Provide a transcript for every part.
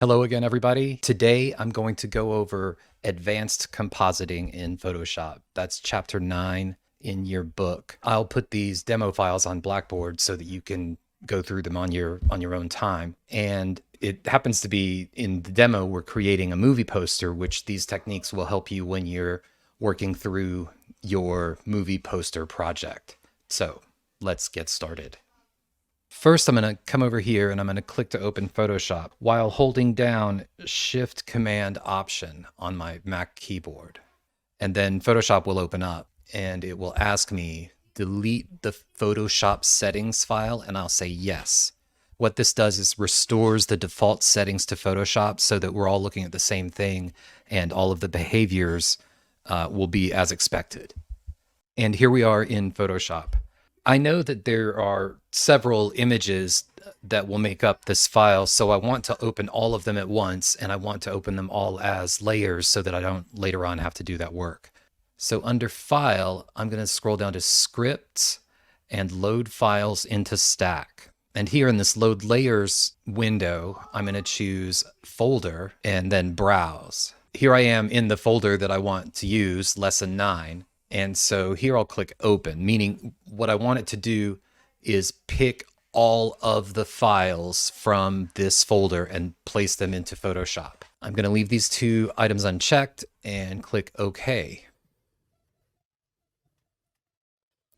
Hello again, everybody. Today I'm going to go over advanced compositing in Photoshop. That's chapter 9 in your book. I'll put these demo files on Blackboard so that you can go through them on your own time. And it happens to be in the demo, we're creating a movie poster, which these techniques will help you when you're working through your movie poster project. So let's get started. First, I'm going to come over here and I'm going to click to open Photoshop while holding down Shift Command Option on my Mac keyboard. And then Photoshop will open up and it will ask me, delete the Photoshop settings file, and I'll say yes. What this does is restores the default settings to Photoshop so that we're all looking at the same thing and all of the behaviors will be as expected. And here we are in Photoshop. I know that there are several images that will make up this file, so I want to open all of them at once, and I want to open them all as layers so that I don't later on have to do that work. So under File, I'm going to scroll down to Scripts and Load Files into Stack. And here in this Load Layers window, I'm going to choose Folder and then Browse. Here I am in the folder that I want to use, Lesson 9. And so here I'll click Open, meaning what I want it to do is pick all of the files from this folder and place them into Photoshop. I'm going to leave these two items unchecked and click OK.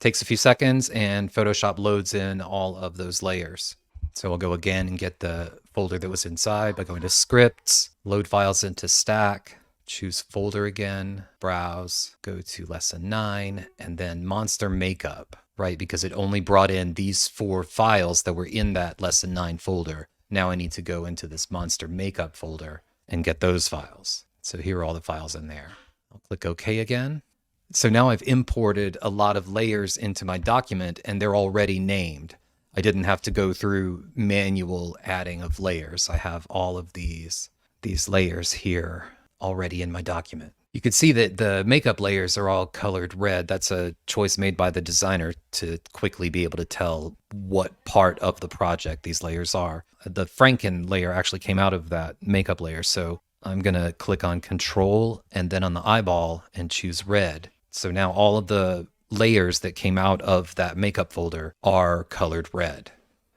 Takes a few seconds and Photoshop loads in all of those layers. So I'll go again and get the folder that was inside by going to Scripts, Load Files into Stack, choose Folder again, Browse, go to Lesson 9, and then Monster Makeup, right? Because it only brought in these 4 files that were in that Lesson 9 folder. Now I need to go into this Monster Makeup folder and get those files. So here are all the files in there. I'll click OK again. So now I've imported a lot of layers into my document and they're already named. I didn't have to go through manual adding of layers. I have all of these layers here already in my document. You can see that the makeup layers are all colored red. That's a choice made by the designer to quickly be able to tell what part of the project these layers are. The Franken layer actually came out of that makeup layer. So I'm going to click on Control and then on the eyeball and choose red. So now all of the layers that came out of that makeup folder are colored red.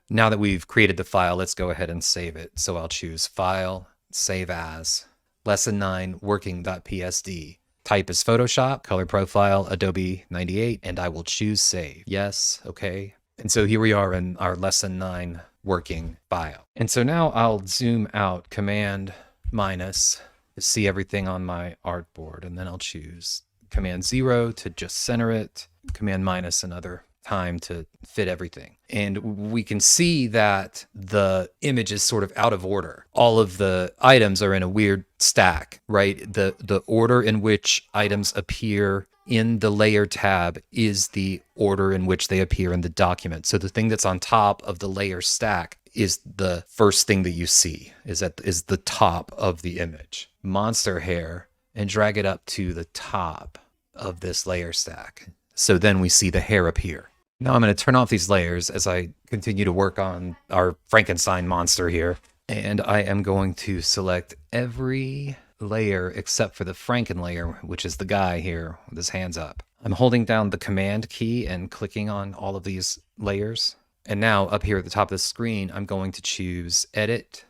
Now that we've created the file, let's go ahead and save it. So I'll choose File, Save As, Lesson 9 working.psd. Type is Photoshop, color profile, Adobe 98, and I will choose Save. Yes, okay. And so here we are in our Lesson 9 working file. And so now I'll zoom out, Command minus, to see everything on my artboard, and then I'll choose Command 0 to just center it, Command minus another time to fit everything. And we can see that the image is sort of out of order. All of the items are in a weird stack, right? The order in which items appear in the layer tab is the order in which they appear in the document. So the thing that's on top of the layer stack is the first thing that you see, is the top of the image. Monster hair, and drag it up to the top of this layer stack. So then we see the hair appear. Now I'm going to turn off these layers as I continue to work on our Frankenstein monster here. And I am going to select every layer except for the Franken layer, which is the guy here with his hands up. I'm holding down the Command key and clicking on all of these layers. And now up here at the top of the screen, I'm going to choose Edit,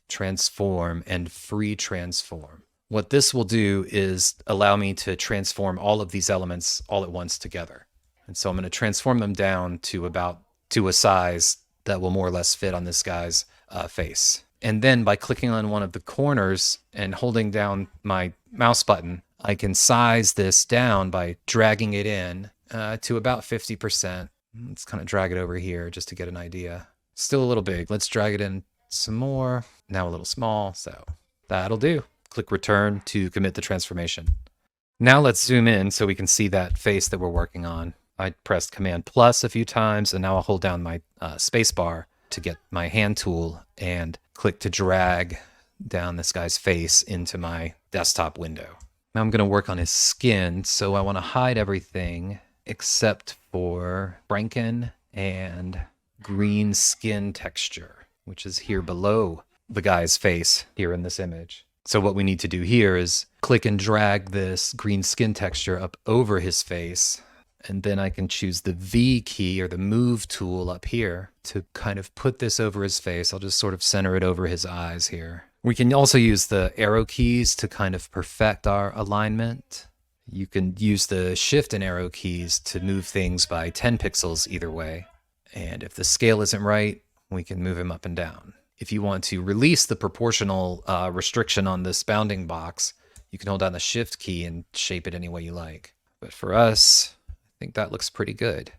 Transform, and Free Transform. What this will do is allow me to transform all of these elements all at once together. And so I'm going to transform them down to a size that will more or less fit on this guy's face. And then by clicking on one of the corners and holding down my mouse button, I can size this down by dragging it in to about 50%. Let's kind of drag it over here just to get an idea. Still a little big. Let's drag it in some more. Now a little small. So that'll do. Click Return to commit the transformation. Now let's zoom in so we can see that face that we're working on. I pressed Command plus a few times, and now I'll hold down my space bar to get my hand tool and click to drag down this guy's face into my desktop window. Now I'm going to work on his skin, so I want to hide everything except for Franken and green skin texture, which is here below the guy's face here in this image. So what we need to do here is click and drag this green skin texture up over his face. And then I can choose the V key or the move tool up here to kind of put this over his face. I'll just sort of center it over his eyes here. We can also use the arrow keys to kind of perfect our alignment. You can use the shift and arrow keys to move things by 10 pixels either way. And if the scale isn't right, we can move him up and down. If you want to release the proportional restriction on this bounding box, you can hold down the shift key and shape it any way you like. But for us, I think that looks pretty good.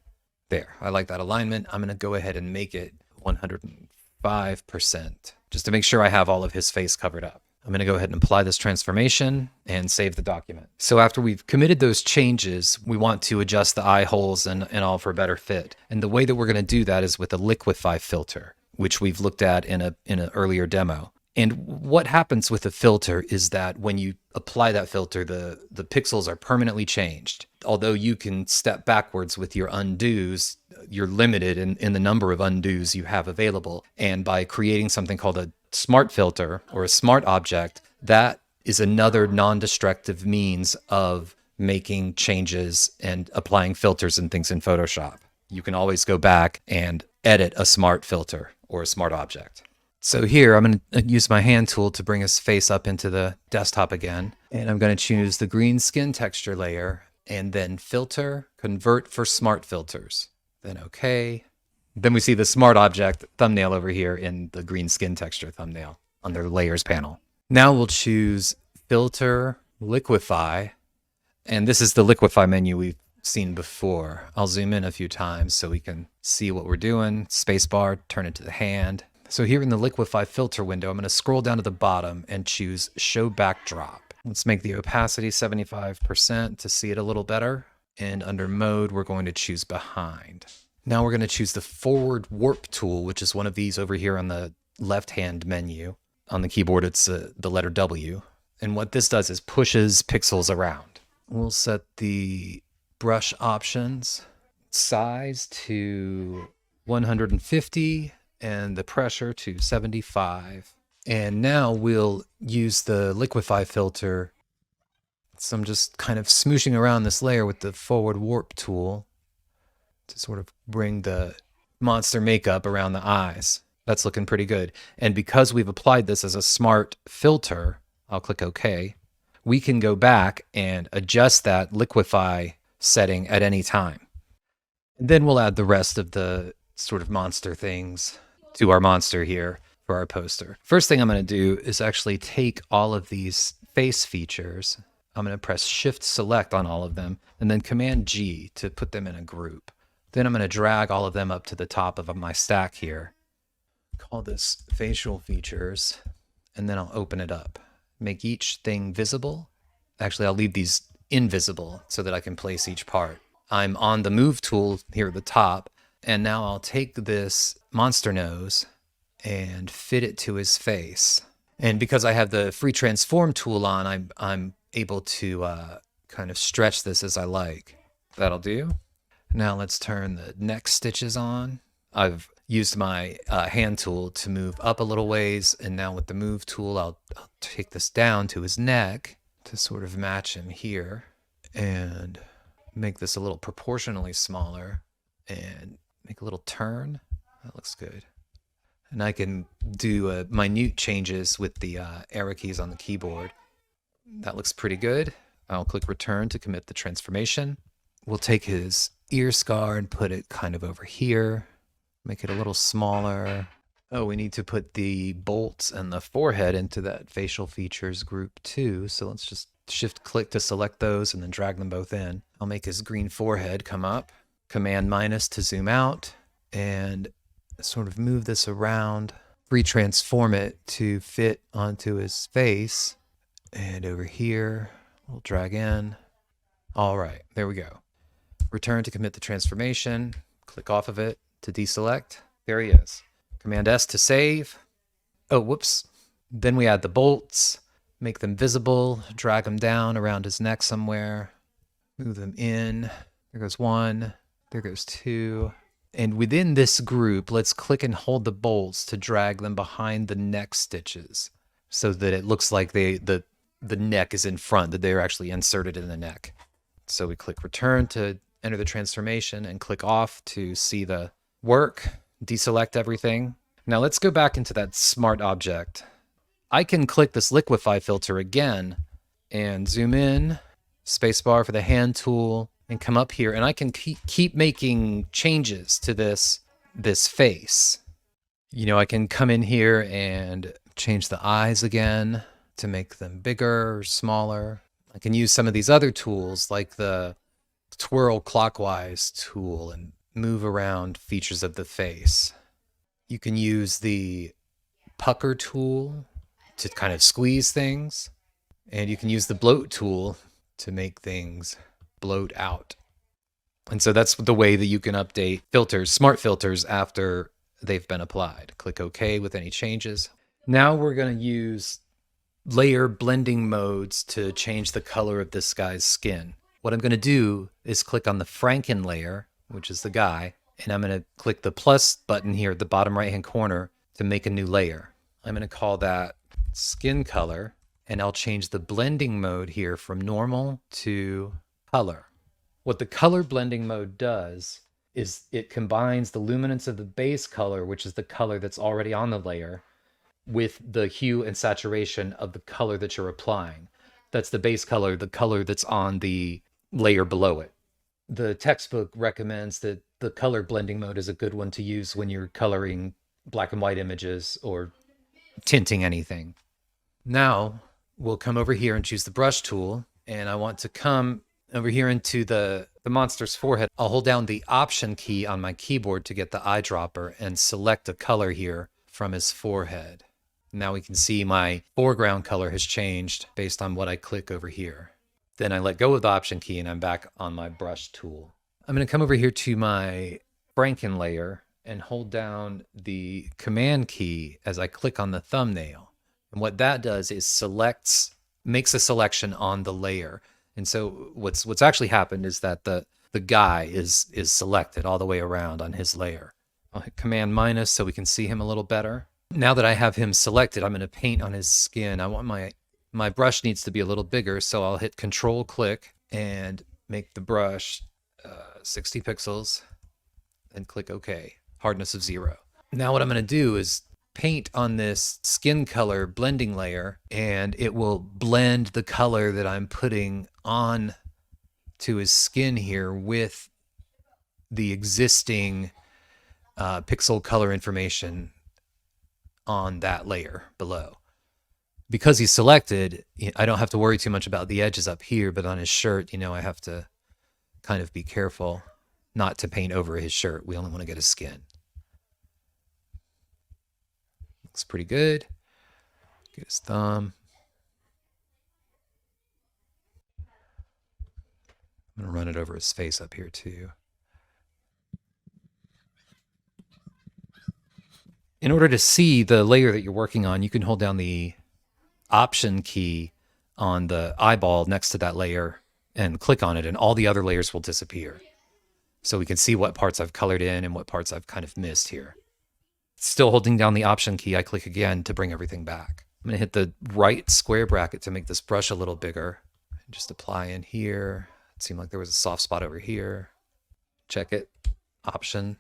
There, I like that alignment. I'm gonna go ahead and make it 105%, just to make sure I have all of his face covered up. I'm gonna go ahead and apply this transformation and save the document. So after we've committed those changes, we want to adjust the eye holes and all for better fit. And the way that we're gonna do that is with a Liquify filter, which we've looked at in an earlier demo. And what happens with a filter is that when you apply that filter, the pixels are permanently changed. Although you can step backwards with your undos, you're limited in the number of undos you have available. And by creating something called a smart filter or a smart object, that is another non-destructive means of making changes and applying filters and things in Photoshop. You can always go back and edit a smart filter or a smart object. So here I'm going to use my hand tool to bring his face up into the desktop again. And I'm going to choose the green skin texture layer and then filter, convert for smart filters. Then okay. Then we see the smart object thumbnail over here in the green skin texture thumbnail on their layers panel. Now we'll choose filter, liquify. And this is the liquify menu we've seen before. I'll zoom in a few times so we can see what we're doing. Spacebar, turn it to the hand. So here in the Liquify filter window, I'm going to scroll down to the bottom and choose Show Backdrop. Let's make the opacity 75% to see it a little better. And under Mode, we're going to choose Behind. Now we're going to choose the Forward Warp tool, which is one of these over here on the left-hand menu. On the keyboard, it's the letter W. And what this does is pushes pixels around. We'll set the brush options, size to 150, and the pressure to 75. And now we'll use the Liquify filter. So I'm just kind of smooshing around this layer with the Forward Warp tool to sort of bring the monster makeup around the eyes. That's looking pretty good. And because we've applied this as a smart filter, I'll click OK. We can go back and adjust that Liquify setting at any time. And then we'll add the rest of the sort of monster things to our monster here for our poster. First thing I'm going to do is actually take all of these face features. I'm going to press Shift Select on all of them and then Command G to put them in a group. Then I'm going to drag all of them up to the top of my stack here. Call this Facial Features, and then I'll open it up. Make each thing visible. Actually, I'll leave these invisible so that I can place each part. I'm on the Move tool here at the top, and now I'll take this monster nose and fit it to his face. And because I have the Free Transform tool on, I'm able to kind of stretch this as I like. That'll do. Now let's turn the neck stitches on. I've used my hand tool to move up a little ways, and now with the Move tool, I'll take this down to his neck to sort of match him here and make this a little proportionally smaller and make a little turn. That looks good. And I can do minute changes with the arrow keys on the keyboard. That looks pretty good. I'll click Return to commit the transformation. We'll take his ear scar and put it kind of over here. Make it a little smaller. Oh, we need to put the bolts and the forehead into that facial features group too. So let's just shift click to select those and then drag them both in. I'll make his green forehead come up. Command minus to zoom out and sort of move this around. Retransform it to fit onto his face. And over here, we'll drag in. All right, there we go. Return to commit the transformation. Click off of it to deselect. There he is. Command S to save. Oh, whoops. Then we add the bolts, make them visible, drag them down around his neck somewhere, move them in. There goes one. There goes two. And within this group, let's click and hold the bolts to drag them behind the neck stitches so that it looks like the neck is in front, that they're actually inserted in the neck. So we click return to enter the transformation and click off to see the work, deselect everything. Now let's go back into that smart object. I can click this Liquify filter again and zoom in, spacebar for the hand tool, and come up here, and I can keep making changes to this face. You know, I can come in here and change the eyes again to make them bigger or smaller. I can use some of these other tools like the twirl clockwise tool and move around features of the face. You can use the pucker tool to kind of squeeze things, and you can use the bloat tool to make things bloat out. And so that's the way that you can update filters, smart filters, after they've been applied. Click OK with any changes. Now we're going to use layer blending modes to change the color of this guy's skin. What I'm going to do is click on the Franken layer, which is the guy, and I'm going to click the plus button here at the bottom right hand corner to make a new layer. I'm going to call that skin color, and I'll change the blending mode here from normal to color. What the color blending mode does is it combines the luminance of the base color, which is the color that's already on the layer, with the hue and saturation of the color that you're applying. That's the base color, the color that's on the layer below it. The textbook recommends that the color blending mode is a good one to use when you're coloring black and white images or tinting anything. Now we'll come over here and choose the brush tool, and I want to come over here into the monster's forehead. I'll hold down the Option key on my keyboard to get the eyedropper and select a color here from his forehead. Now we can see my foreground color has changed based on what I click over here. Then I let go of the Option key and I'm back on my brush tool. I'm going to come over here to my Franken layer and hold down the Command key as I click on the thumbnail. And what that does is makes a selection on the layer. And so what's actually happened is that the guy is selected all the way around on his layer. I'll hit Command minus so we can see him a little better. Now that I have him selected, I'm going to paint on his skin. I want my brush needs to be a little bigger, so I'll hit Control click and make the brush 60 pixels and click OK. Hardness of 0. Now what I'm going to do is paint on this skin color blending layer, and it will blend the color that I'm putting on to his skin here with the existing pixel color information on that layer below. Because he's selected, I don't have to worry too much about the edges up here, but on his shirt, I have to kind of be careful not to paint over his shirt. We only want to get his skin. Looks pretty good. Get his thumb. I'm going to run it over his face up here too. In order to see the layer that you're working on, you can hold down the Option key on the eyeball next to that layer and click on it, and all the other layers will disappear. So we can see what parts I've colored in and what parts I've kind of missed here. Still holding down the Option key, I click again to bring everything back. I'm going to hit the right square bracket to make this brush a little bigger. Just apply in here. It seemed like there was a soft spot over here. Check it. Option.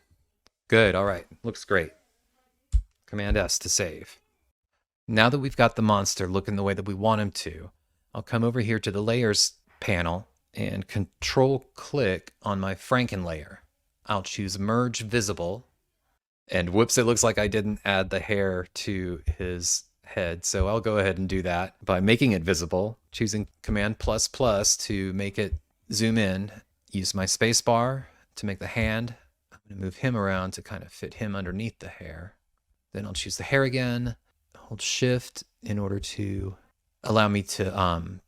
Good. All right. Looks great. Command S to save. Now that we've got the monster looking the way that we want him to, I'll come over here to the Layers panel and Control click on my Franken layer. I'll choose Merge Visible. And whoops, it looks like I didn't add the hair to his head. So I'll go ahead and do that by making it visible, choosing Command ++ to make it zoom in. Use my space bar to make the hand. I'm going to move him around to kind of fit him underneath the hair. Then I'll choose the hair again, hold Shift in order to allow me to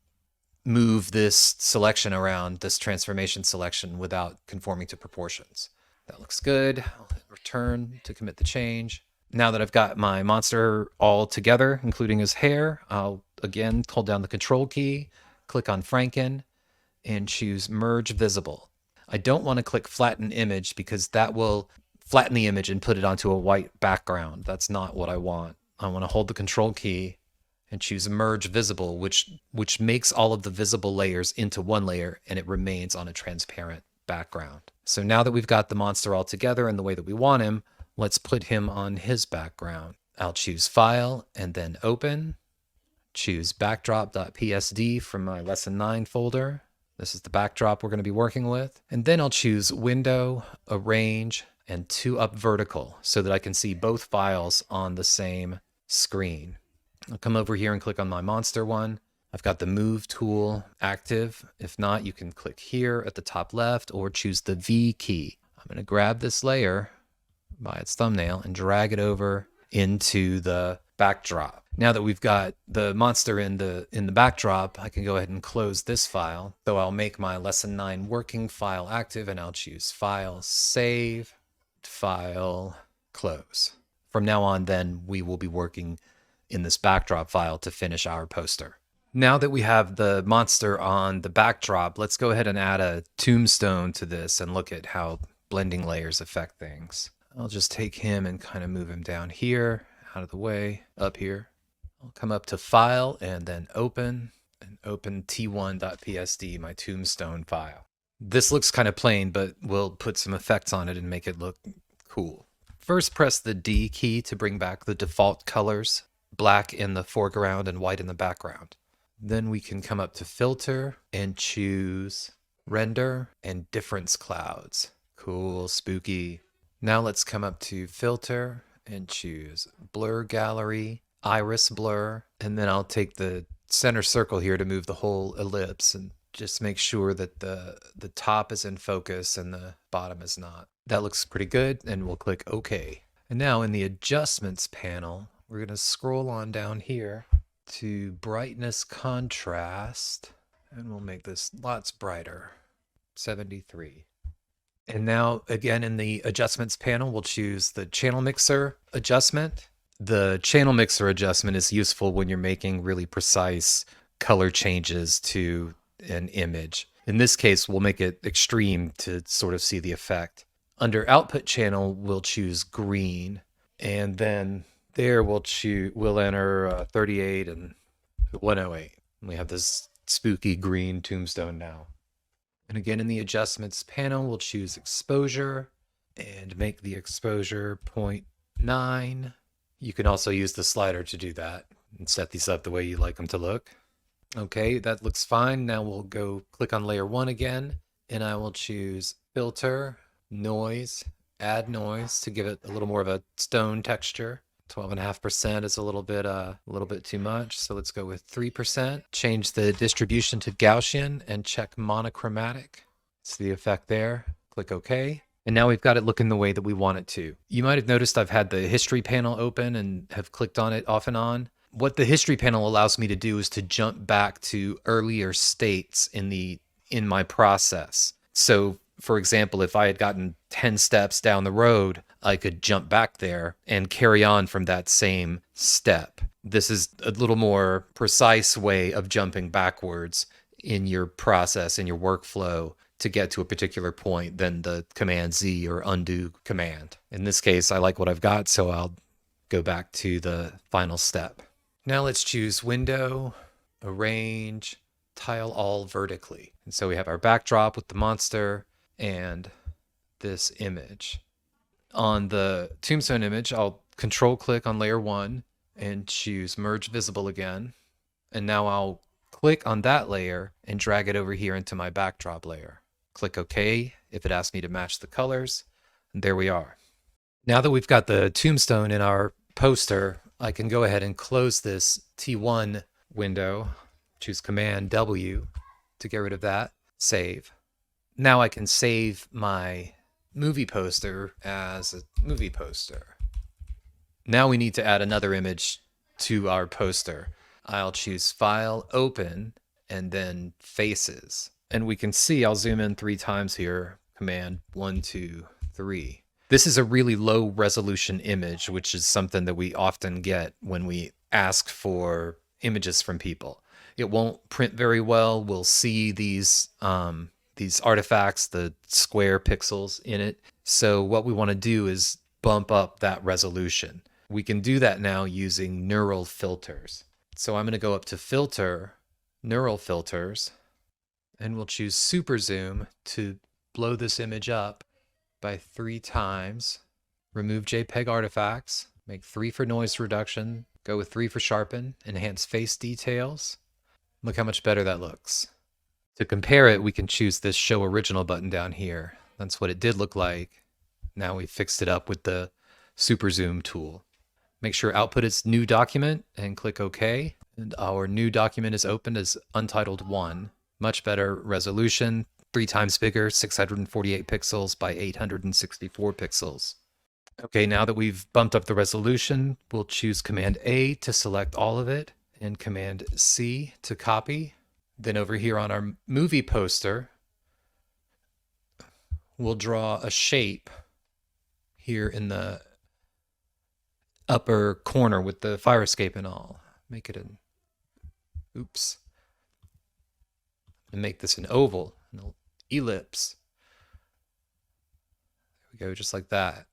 move this selection around, this transformation selection, without conforming to proportions. That looks good. I'll hit Return to commit the change. Now that I've got my monster all together, including his hair, I'll again hold down the Control key, click on Franken, and choose Merge Visible. I don't want to click Flatten Image because that will flatten the image and put it onto a white background. That's not what I want. I want to hold the control key and choose merge visible, which makes all of the visible layers into one layer, and it remains on a transparent background. So now that we've got the monster all together in the way that we want him, let's put him on his background. I'll choose File and then Open. Choose backdrop.psd from my lesson 9 folder. This is the backdrop we're going to be working with. And then I'll choose Window, Arrange, and 2 up vertical so that I can see both files on the same screen. I'll come over here and click on my monster one. I've got the Move tool active. If not, you can click here at the top left or choose the V key. I'm going to grab this layer by its thumbnail and drag it over into the backdrop. Now that we've got the monster in the backdrop, I can go ahead and close this file. So I'll make my lesson 9 working file active, and I'll choose File, Save, File, Close. From now on, then, we will be working in this backdrop file to finish our poster. Now that we have the monster on the backdrop, let's go ahead and add a tombstone to this and look at how blending layers affect things. I'll just take him and kind of move him down here, out of the way, up here. I'll come up to File and then Open, and open t1.psd, my tombstone file. This looks kind of plain, but we'll put some effects on it and make it look cool. First, press the D key to bring back the default colors, black in the foreground and white in the background. Then we can come up to Filter and choose Render and Difference Clouds. Cool, spooky. Now let's come up to Filter and choose Blur Gallery, Iris Blur, and then I'll take the center circle here to move the whole ellipse and just make sure that the top is in focus and the bottom is not. That looks pretty good, and we'll click OK. And now in the Adjustments panel, we're going to scroll on down here to Brightness Contrast, and we'll make this lots brighter, 73. And now, again, in the Adjustments panel, we'll choose the Channel Mixer adjustment. The Channel Mixer adjustment is useful when you're making really precise color changes to an image. In this case, we'll make it extreme to sort of see the effect. Under Output Channel, we'll choose Green, and then there we'll enter 38 and 108. And we have this spooky green tombstone now. And again, in the Adjustments panel, we'll choose Exposure and make the exposure 0.9. You can also use the slider to do that and set these up the way you like them to look. Okay, that looks fine. Now we'll go click on layer 1 again, and I will choose Filter, Noise, Add Noise to give it a little more of a stone texture. 12.5% is a little bit too much, so let's go with 3%. Change the distribution to Gaussian and check monochromatic. See the effect there. Click OK. And now we've got it looking the way that we want it to. You might have noticed I've had the history panel open and have clicked on it off and on. What the history panel allows me to do is to jump back to earlier states in my process. So, for example, if I had gotten 10 steps down the road, I could jump back there and carry on from that same step. This is a little more precise way of jumping backwards in your process, in your workflow, to get to a particular point than the Command Z or undo command. In this case, I like what I've got, so I'll go back to the final step. Now let's choose Window, Arrange, Tile All Vertically. And so we have our backdrop with the monster and this image. On the tombstone image, I'll control click on layer 1 and choose Merge Visible again. And now I'll click on that layer and drag it over here into my backdrop layer. Click OK if it asks me to match the colors. And there we are. Now that we've got the tombstone in our poster, I can go ahead and close this T1 window, choose Command W to get rid of that, save. Now I can save my movie poster as a movie poster. Now we need to add another image to our poster. I'll choose File, Open, and then Faces. And we can see, I'll zoom in 3 times here, Command 1, 2, 3. This is a really low resolution image, which is something that we often get when we ask for images from people. It won't print very well. We'll see these these artifacts, the square pixels in it. So what we want to do is bump up that resolution. We can do that now using neural filters. So I'm going to go up to Filter, Neural Filters, and we'll choose Super Zoom to blow this image up by 3 times. Remove JPEG artifacts, make 3 for noise reduction, go with 3 for sharpen, enhance face details. Look how much better that looks. To compare it, we can choose this Show Original button down here. That's what it did look like. Now we fixed it up with the Super Zoom tool. Make sure Output is New Document and click OK. And our new document is opened as Untitled 1. Much better resolution, 3 times bigger, 648 pixels by 864 pixels. Okay, now that we've bumped up the resolution, we'll choose Command A to select all of it and Command C to copy. Then over here on our movie poster, we'll draw a shape here in the upper corner with the fire escape and all. Make it an, oops. And make this an oval, an ellipse. There we go, just like that.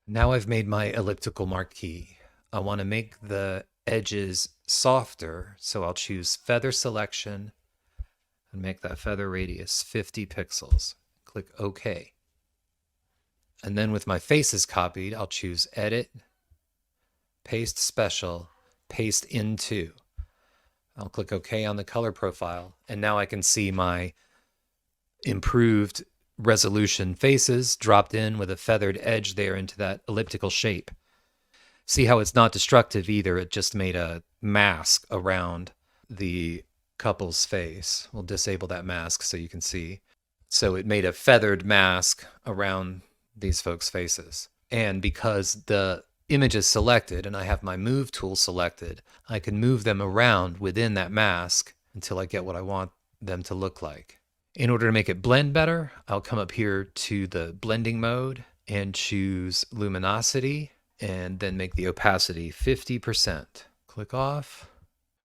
Now I've made my elliptical marquee. I want to make the edges softer, so I'll choose Feather Selection and make that feather radius 50 pixels. Click OK. And then with my faces copied, I'll choose Edit, Paste Special, Paste Into. I'll click OK on the color profile, and now I can see my improved resolution faces dropped in with a feathered edge there into that elliptical shape. See how it's not destructive either, it just made a mask around the couple's face. We'll disable that mask so you can see. So it made a feathered mask around these folks' faces. And because the image is selected and I have my Move tool selected, I can move them around within that mask until I get what I want them to look like. In order to make it blend better, I'll come up here to the blending mode and choose luminosity and then make the opacity 50%. Click off.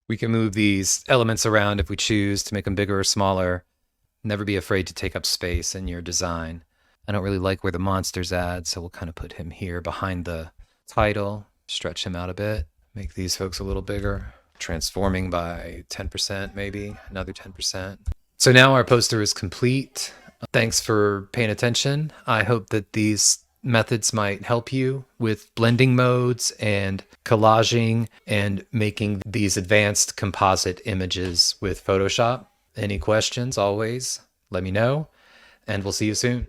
We can move these elements around if we choose to make them bigger or smaller. Never be afraid to take up space in your design. I don't really like where the monster's at, so we'll kind of put him here behind the title, stretch him out a bit, make these folks a little bigger, transforming by 10% maybe, another 10%. So now our poster is complete. Thanks for paying attention. I hope that these methods might help you with blending modes and collaging and making these advanced composite images with Photoshop. Any questions, always let me know, and we'll see you soon.